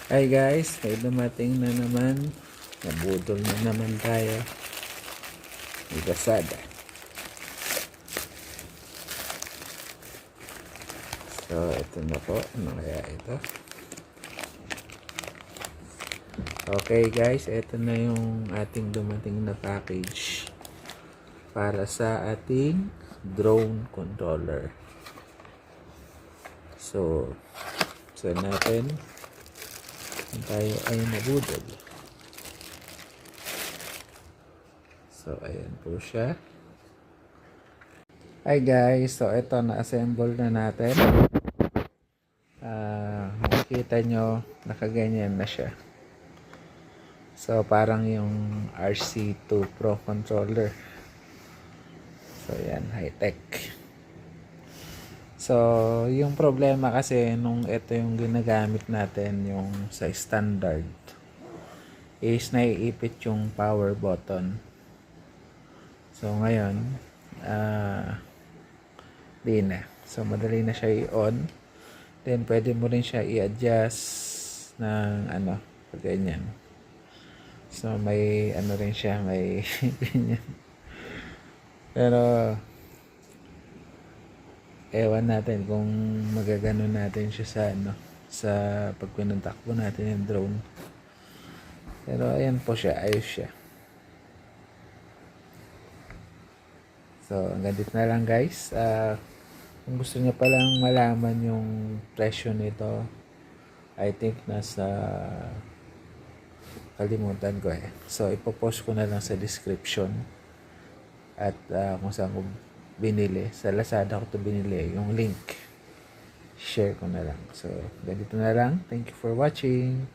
Hi guys, may dumating na naman. Nabudol na naman tayo. May Lazada. So, ito na po. Ano kaya ito? Okay guys, ito na yung ating dumating na package para sa ating drone controller. So, natin kung tayo ay nabudol. So, ayan po siya. Hi guys, so ito na-assemble na natin. Makikita nyo, nakaganyan na siya. So, parang yung RC2 Pro controller. So, yan, high-tech. So, yung problema kasi nung ito yung ginagamit natin, yung sa standard, is naiipit yung power button. So, ngayon, di na. So, madali na siya i-on. Then, pwede mo rin siya i-adjust ng ganyan. So, may rin siya, may ganyan. Pero, ewan natin kung magagano natin siya sa pag pinuntakbo natin yung drone. Pero, ayan po siya, ayos siya. So, hanggang dito na lang guys. Kung gusto niyo palang malaman yung presyo nito, I think nasa kalimutan ko eh. So, ipopost ko na lang sa description at kung saan ko binili. Sa Lazada ko to binili. Yung link, share ko na lang. So, ganito na lang. Thank you for watching.